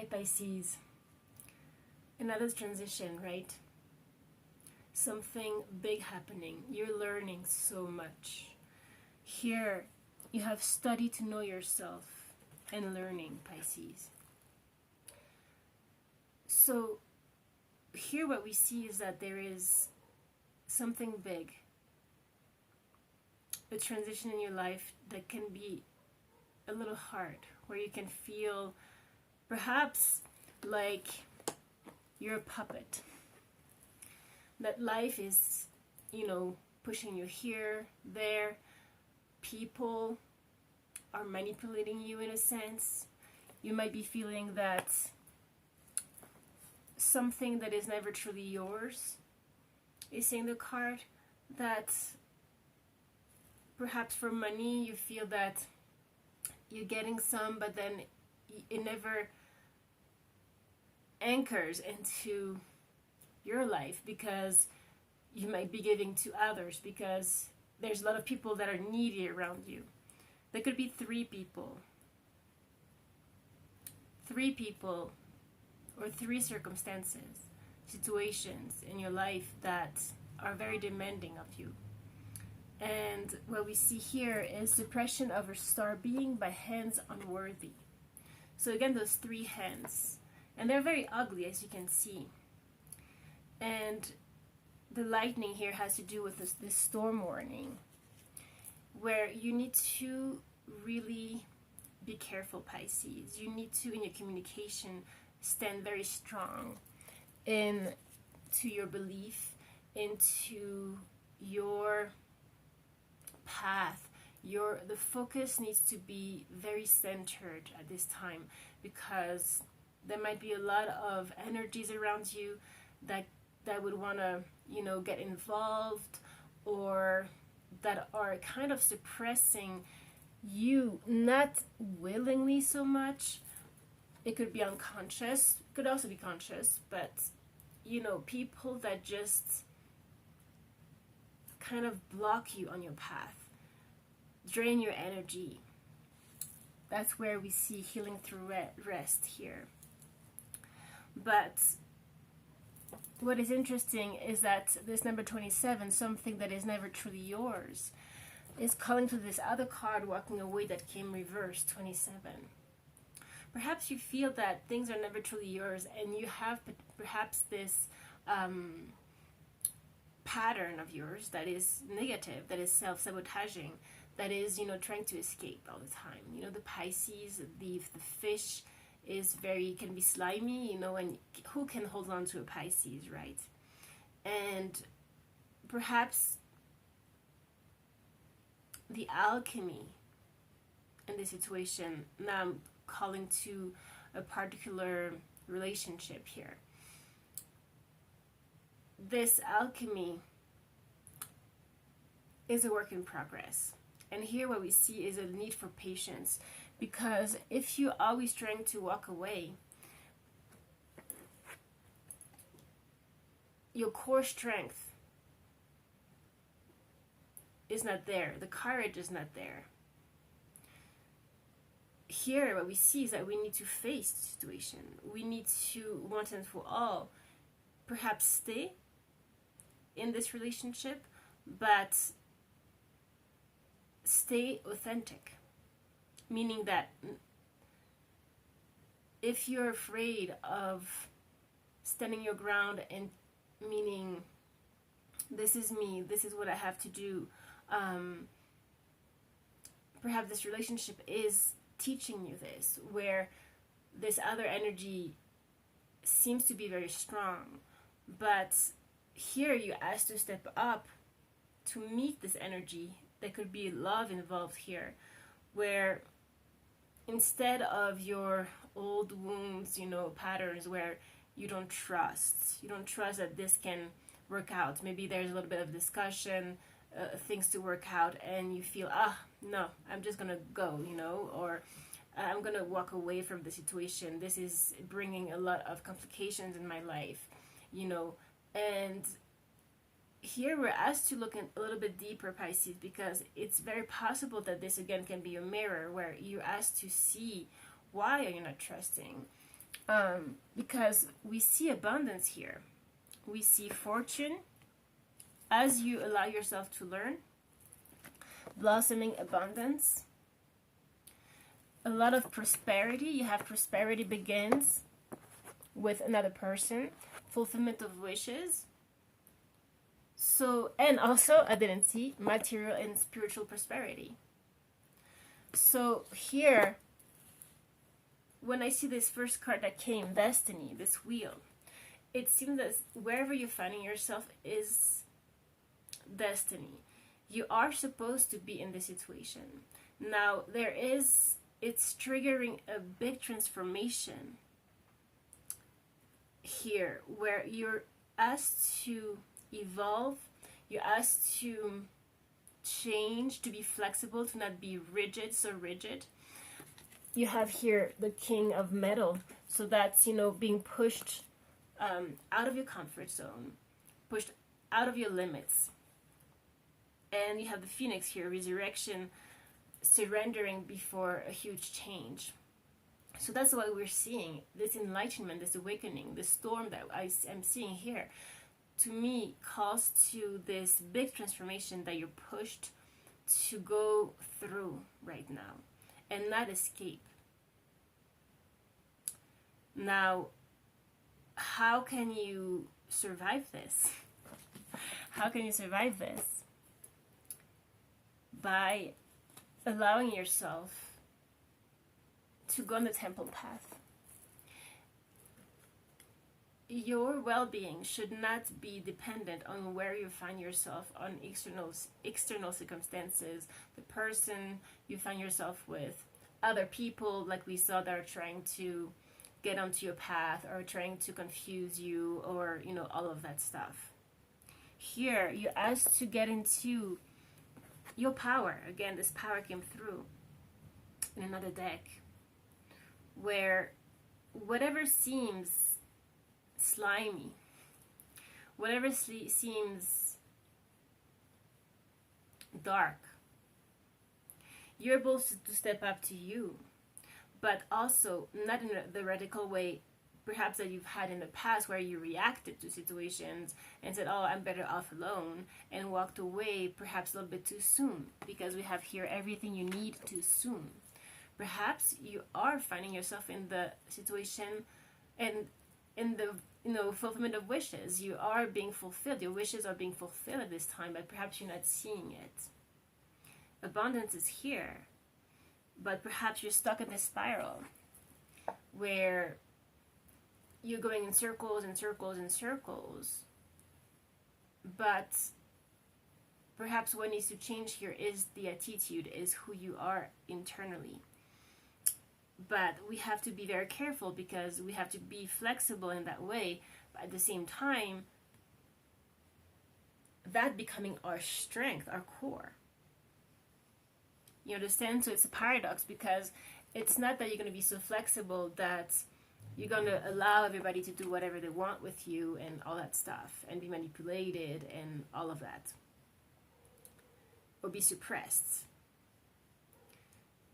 Alright, Pisces. Another transition, right? Something big happening. You're learning so much. Here, you have studied to know yourself and learning, Pisces. So, here what we see is that there is something big. A transition in your life that can be a little hard, where you can feel perhaps like you're a puppet. That life is, pushing you here, there. People are manipulating you in a sense. You might be feeling that something that is never truly yours is in the card. That perhaps for money you feel that you're getting some, but then it never anchors into your life because you might be giving to others, because there's a lot of people that are needy around you. There could be three people or three circumstances, situations in your life that are very demanding of you. And what we see here is suppression of a star being by hands unworthy. So again, those three hands, and they're very ugly, as you can see. And the lightning here has to do with this storm warning, where you need to really be careful, Pisces. You need to, in your communication, stand very strong into your belief, into your path. The focus needs to be very centered at this time, because there might be a lot of energies around you that would want to get involved, or that are kind of suppressing you, not willingly so much. It could be unconscious, could also be conscious, but people that just kind of block you on your path, drain your energy. That's where we see healing through rest here. But what is interesting is that this number 27, something that is never truly yours, is calling to this other card, walking away, that came reversed, 27. Perhaps you feel that things are never truly yours, and you have perhaps this pattern of yours that is negative, that is self-sabotaging, that is, trying to escape all the time. The Pisces, the fish can be slimy, and who can hold on to a Pisces, right? And perhaps the alchemy in this situation, now I'm calling to a particular relationship here. This alchemy is a work in progress. And here what we see is a need for patience, because if you're always trying to walk away, your core strength is not there. The courage is not there. Here what we see is that we need to face the situation. We need to, once and for all, perhaps stay in this relationship, but stay authentic. Meaning that if you're afraid of standing your ground and meaning, this is me, this is what I have to do, perhaps this relationship is teaching you this, where this other energy seems to be very strong, but here you ask to step up to meet this energy. There could be love involved here, where instead of your old wounds, patterns where you don't trust that this can work out. Maybe there's a little bit of discussion, things to work out, and you feel, no, I'm just gonna go, or I'm gonna walk away from the situation. This is bringing a lot of complications in my life, and here we're asked to look a little bit deeper, Pisces, because it's very possible that this again can be a mirror, where you're asked to see, why are you not trusting? Because we see abundance here. We see fortune as you allow yourself to learn, blossoming abundance, a lot of prosperity. You have prosperity begins with another person, fulfillment of wishes. So, and also, I didn't see material and spiritual prosperity. So here, when I see this first card that came, Destiny, this wheel, it seems that wherever you're finding yourself is destiny. You are supposed to be in this situation. Now, it's triggering a big transformation here where you're asked to evolve, you're asked to change, to be flexible, to not be rigid, so rigid. You have here the King of Metal, so that's, being pushed out of your comfort zone, pushed out of your limits. And you have the Phoenix here, resurrection, surrendering before a huge change. So that's what we're seeing, this enlightenment, this awakening, this storm that I'm seeing here, to me, calls to this big transformation that you're pushed to go through right now and not escape. Now, how can you survive this? How can you survive this? By allowing yourself to go on the temple path. Your well-being should not be dependent on where you find yourself, on external circumstances, the person you find yourself with, other people like we saw that are trying to get onto your path or trying to confuse you, or all of that stuff. Here you're asked to get into your power. Again, this power came through in another deck, where whatever seems slimy, whatever seems dark, you're able to step up to you, but also not in the radical way perhaps that you've had in the past, where you reacted to situations and said, oh, I'm better off alone, and walked away perhaps a little bit too soon, because we have here everything you need too soon. Perhaps you are finding yourself in the situation and in the fulfillment of wishes. You are being fulfilled. Your wishes are being fulfilled at this time, but perhaps you're not seeing it. Abundance is here, but perhaps you're stuck in this spiral where you're going in circles and circles and circles. But perhaps what needs to change here is the attitude, is who you are internally. But we have to be very careful, because we have to be flexible in that way, but at the same time, that becoming our strength, our core. You understand? So it's a paradox, because it's not that you're going to be so flexible that you're going to allow everybody to do whatever they want with you and all that stuff, and be manipulated and all of that, or be suppressed.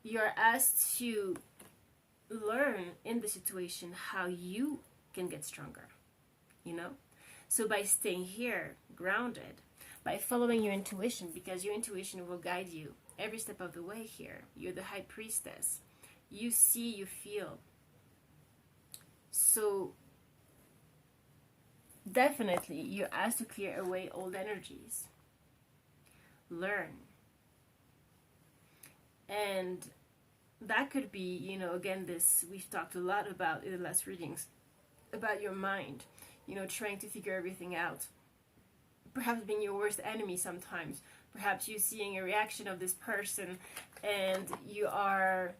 You're asked to learn in the situation how you can get stronger, So by staying here, grounded, by following your intuition, because your intuition will guide you every step of the way here. You're the high priestess. You see, you feel. So definitely you're asked to clear away old energies. Learn. And that could be, again, this we've talked a lot about in the last readings, about your mind, trying to figure everything out. Perhaps being your worst enemy sometimes. Perhaps you seeing a reaction of this person and you are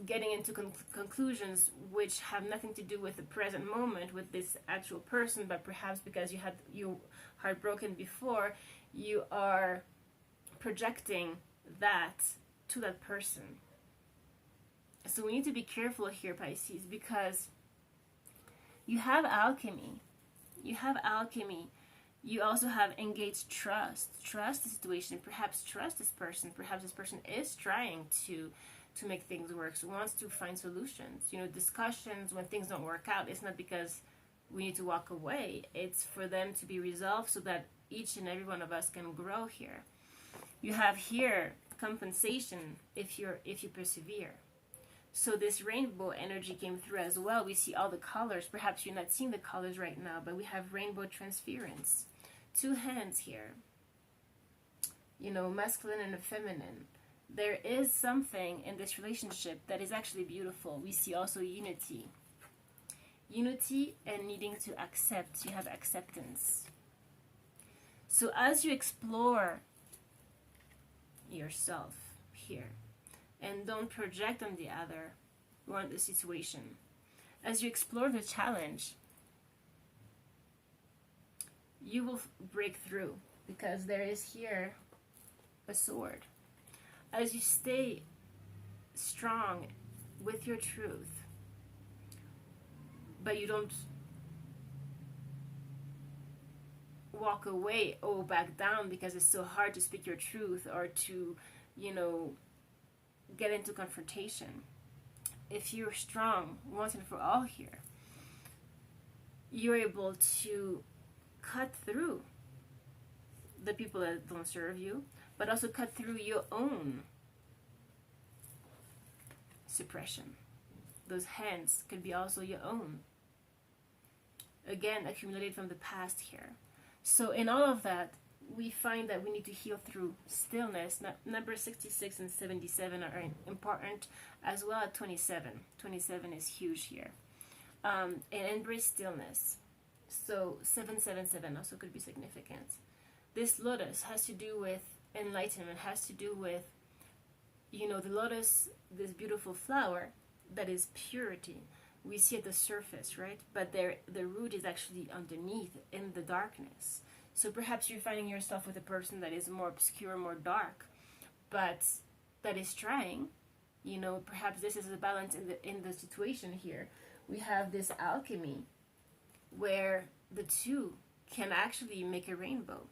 getting into conclusions which have nothing to do with the present moment with this actual person, but perhaps because you had your heart broken before, you are projecting that to that person. So we need to be careful here, Pisces, because you have alchemy. You have alchemy. You also have engaged trust. Trust the situation. Perhaps trust this person. Perhaps this person is trying to to make things work, so wants to find solutions. You know, discussions when things don't work out, it's not because we need to walk away. It's for them to be resolved so that each and every one of us can grow here. You have here compensation if you persevere. So this rainbow energy came through as well. We see all the colors. Perhaps you're not seeing the colors right now, but we have rainbow transference. Two hands here. You know, masculine and feminine. There is something in this relationship that is actually beautiful. We see also unity. Unity and needing to accept. You have acceptance. So as you explore yourself here, and don't project on the other or on the situation, as you explore the challenge, you will break through, because there is here a sword. As you stay strong with your truth, but you don't walk away or back down because it's so hard to speak your truth or to, you know, get into confrontation. If you're strong once and for all here, you're able to cut through the people that don't serve you, but also cut through your own suppression. Those hands could be also your own, again accumulated from the past here. So in all of that, we find that we need to heal through stillness. Number 66 and 77 are important, as well as 27. 27 is huge here. And embrace stillness. So 777 also could be significant. This lotus has to do with enlightenment, has to do with, you know, the lotus, this beautiful flower that is purity. We see at the surface, right? But the root is actually underneath in the darkness. So perhaps you're finding yourself with a person that is more obscure, more dark, but that is trying. You know, perhaps this is a balance in the situation here. We have this alchemy where the two can actually make a rainbow.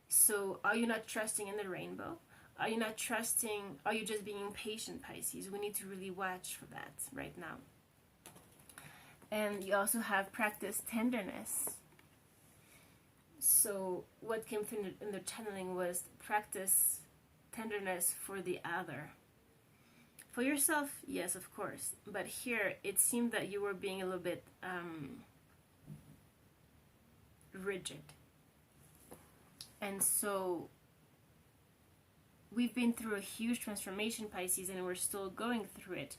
So are you not trusting in the rainbow? Are you not trusting? Are you just being impatient, Pisces? We need to really watch for that right now. And you also have practice tenderness. So what came through in the channeling was practice tenderness for the other. For yourself, yes, of course. But here, it seemed that you were being a little bit rigid. And so we've been through a huge transformation, Pisces, and we're still going through it.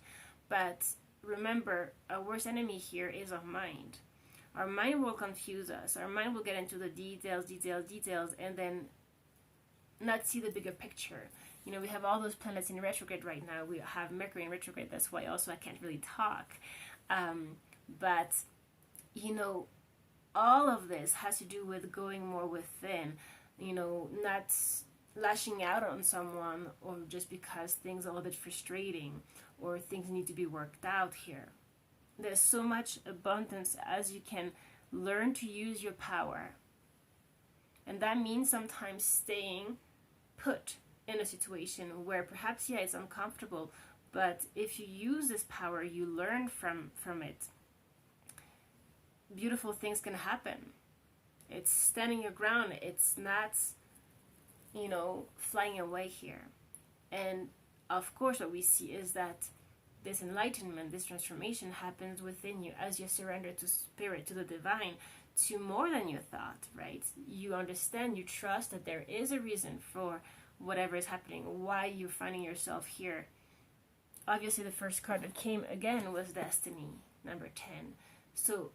But remember, our worst enemy here is our mind. Our mind will confuse us. Our mind will get into the details, and then not see the bigger picture. You know, we have all those planets in retrograde right now. We have Mercury in retrograde. That's why also I can't really talk. But, you know, all of this has to do with going more within. You know, not lashing out on someone or just because things are a little bit frustrating or things need to be worked out here. There's so much abundance as you can learn to use your power. And that means sometimes staying put in a situation where perhaps, yeah, it's uncomfortable, but if you use this power, you learn from it, beautiful things can happen. It's standing your ground. It's not, you know, flying away here. And of course, what we see is that this enlightenment, this transformation happens within you as you surrender to spirit, to the divine, to more than you thought, right? You understand, you trust that there is a reason for whatever is happening, why you're finding yourself here. Obviously, the first card that came again was Destiny, number 10. So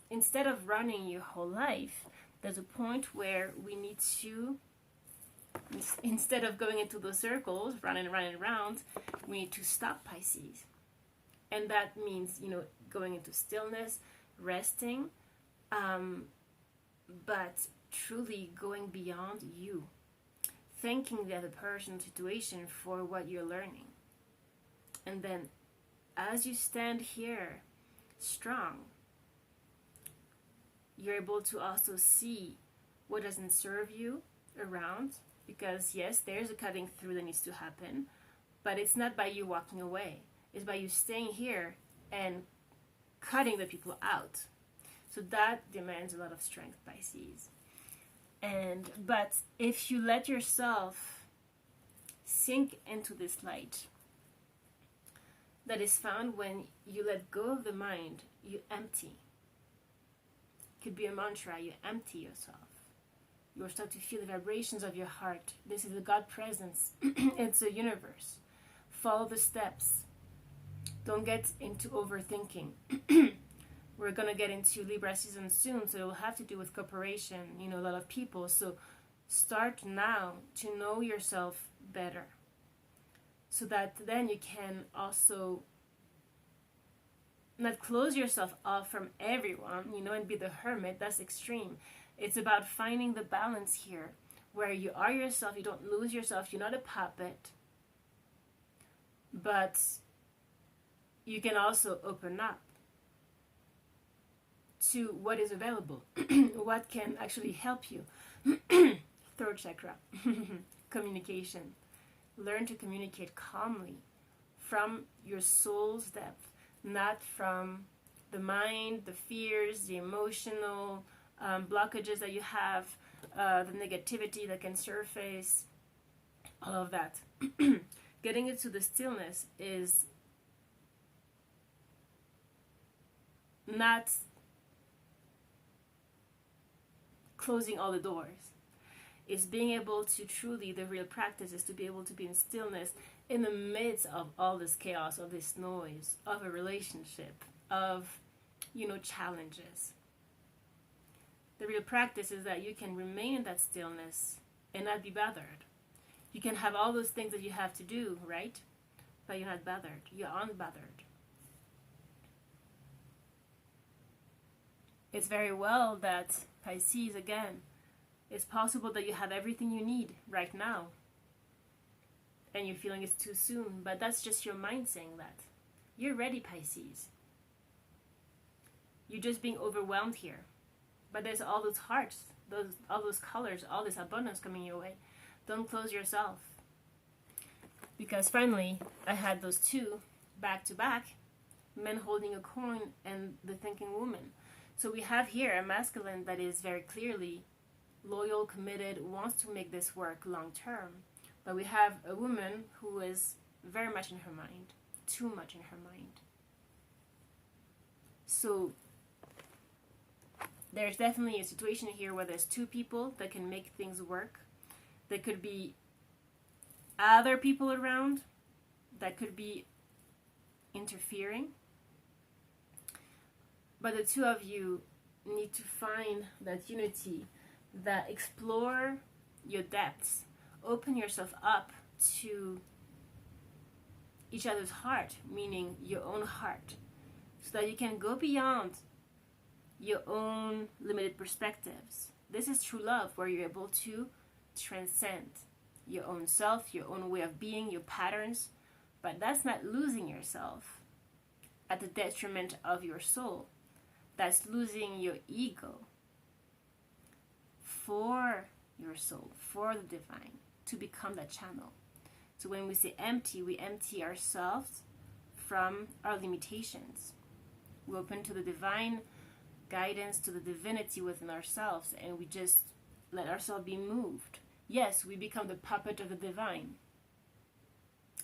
instead of running your whole life, there's a point where we need to, instead of going into those circles, running around, we need to stop, Pisces. And that means, you know, going into stillness, resting, but truly going beyond you. Thanking the other person, situation for what you're learning. And then as you stand here strong, you're able to also see what doesn't serve you around, because yes, there's a cutting through that needs to happen, But it's not by you walking away. It's by you staying here and cutting the people out. So that demands a lot of strength, Pisces. But if you let yourself sink into this light that is found when you let go of the mind, you empty. It could be a mantra, you empty yourself. You will start to feel the vibrations of your heart. This is the God presence. It's a universe. Follow the steps. Don't get into overthinking. We're going to get into Libra season soon, so it will have to do with cooperation, a lot of people. So start now to know yourself better, so that then you can also not close yourself off from everyone, and be the hermit. That's extreme. It's about finding the balance here, where you are yourself, you don't lose yourself, you're not a puppet, but you can also open up to what is available, what can actually help you. Third chakra, communication. Learn to communicate calmly from your soul's depth, not from the mind, the fears, the emotional blockages that you have, the negativity that can surface, all of that. Getting into the stillness is not closing all the doors. It's being able to truly, the real practice is to be able to be in stillness in the midst of all this chaos, of this noise, of a relationship, of, challenges. The real practice is that you can remain in that stillness and not be bothered. You can have all those things that you have to do, right? But you're not bothered. You're unbothered. It's very well that, Pisces, again, it's possible that you have everything you need right now. And you're feeling it's too soon. But that's just your mind saying that. You're ready, Pisces. You're just being overwhelmed here. But there's all those hearts, all those colors, all this abundance coming your way. Don't close yourself. Because finally, I had those two back to back, men holding a coin and the thinking woman. So we have here a masculine that is very clearly loyal, committed, wants to make this work long term. But we have a woman who is very much in her mind, too much in her mind. So there's definitely a situation here where there's two people that can make things work. There could be other people around that could be interfering. But the two of you need to find that unity, that explore your depths, open yourself up to each other's heart, meaning your own heart, so that you can go beyond your own limited perspectives. This is true love, where you're able to transcend your own self, your own way of being, your patterns, but that's not losing yourself at the detriment of your soul. That's losing your ego for your soul, for the divine, to become that channel. So when we say empty, we empty ourselves from our limitations. We open to the divine guidance, to the divinity within ourselves, and we just let ourselves be moved. Yes, we become the puppet of the divine.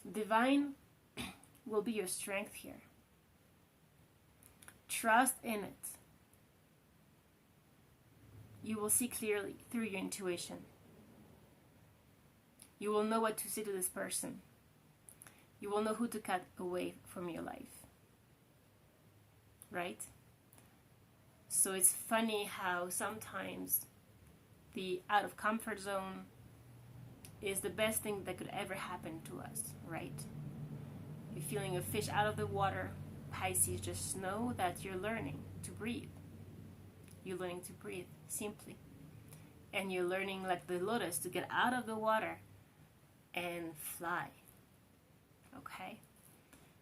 Divine will be your strength here. Trust in it. You will see clearly through your intuition. You will know what to say to this person. You will know who to cut away from your life. Right? So it's funny how sometimes the out of comfort zone is the best thing that could ever happen to us, right? You're feeling a fish out of the water. Pisces, just know that you're learning to breathe. You're learning to breathe simply. And you're learning, like the lotus, to get out of the water and fly. Okay?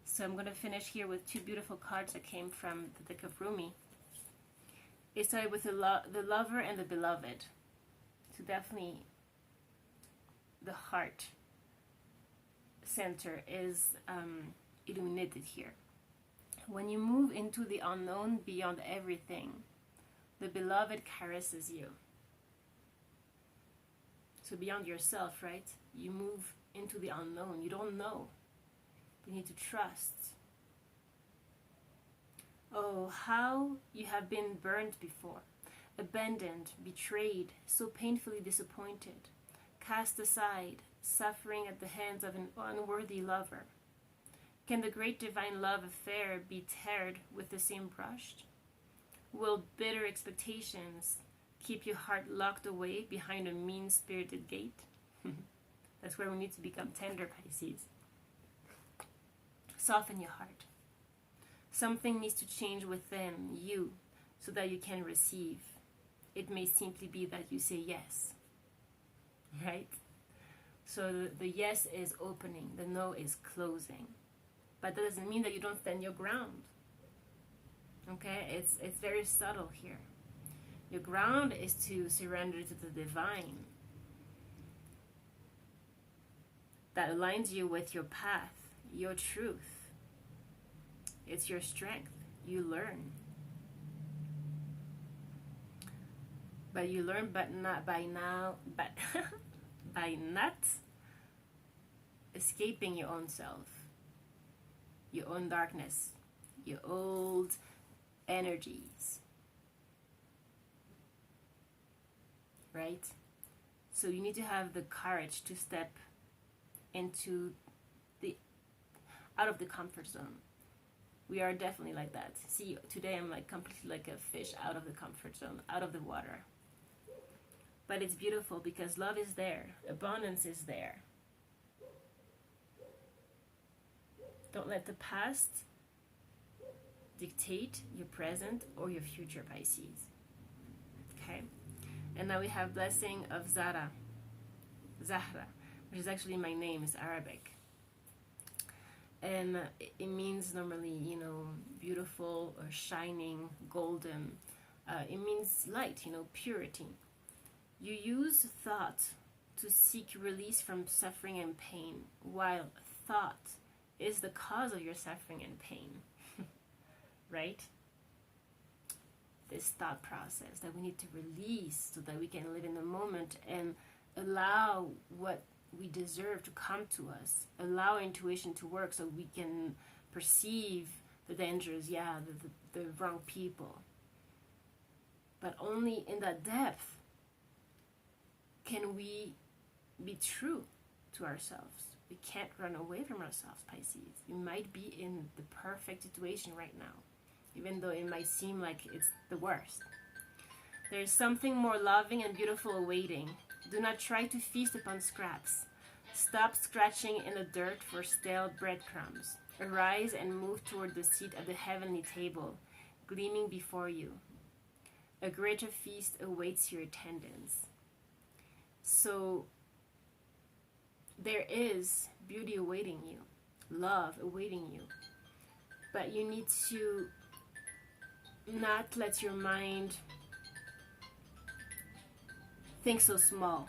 So I'm going to finish here with two beautiful cards that came from the deck of Rumi. It started with the lover and the beloved. So definitely the heart center is illuminated here. When you move into the unknown beyond everything, the beloved caresses you. So beyond yourself, right? You move into the unknown. You don't know. You need to trust. Oh, how you have been burned before, abandoned, betrayed, so painfully disappointed, cast aside, suffering at the hands of an unworthy lover. Can the great divine love affair be tarred with the same brush? Will bitter expectations keep your heart locked away behind a mean-spirited gate? That's where we need to become tender, Pisces. Soften your heart. Something needs to change within you so that you can receive. It may simply be that you say yes, right? So the yes is opening, the no is closing. But that doesn't mean that you don't stand your ground. Okay, it's very subtle here. Your ground is to surrender to the divine that aligns you with your path, your truth. It's your strength. You learn. But you learn, but not by now, but by not escaping your own self, your own darkness, your old energies. Right? So you need to have the courage to step into out of the comfort zone. We are definitely like that. See, today I'm like completely like a fish out of the comfort zone, out of the water. But it's beautiful because love is there. Abundance is there. Don't let the past dictate your present or your future, Pisces. Okay? And now we have blessing of Zahra, which is actually my name, it's Arabic. And it means normally, beautiful or shining, golden. It means light, purity. You use thought to seek release from suffering and pain, while thought is the cause of your suffering and pain. Right? This thought process that we need to release so that we can live in the moment and allow what we deserve to come to us, allow our intuition to work so we can perceive the dangers, the wrong people. But only in that depth can we be true to ourselves. We can't run away from ourselves, Pisces. You might be in the perfect situation right now, even though it might seem like it's the worst. There is something more loving and beautiful awaiting. Do not try to feast upon scraps. Stop scratching in the dirt for stale breadcrumbs. Arise and move toward the seat of the heavenly table, gleaming before you. A greater feast awaits your attendance. So there is beauty awaiting you, love awaiting you. But you need to not let your mind think so small.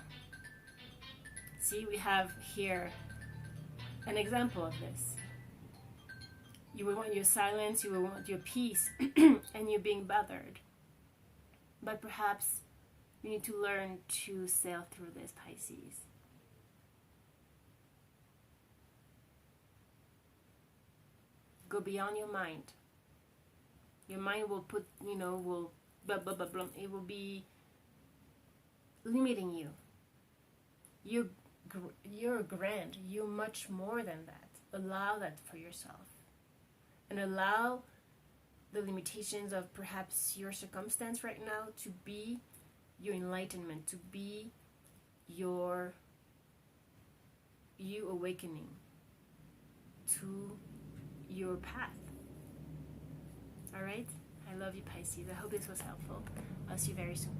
See, we have here an example of this. You will want your silence, you will want your peace, and you're being bothered. But perhaps you need to learn to sail through this, Pisces. Go beyond your mind. Your mind will put, will blah, blah, blah, blah. It will be limiting you. You're grand. You're much more than that. Allow that for yourself. And allow the limitations of perhaps your circumstance right now to be your enlightenment, to be you awakening to your path. All right? I love you, Pisces. I hope this was helpful. I'll see you very soon.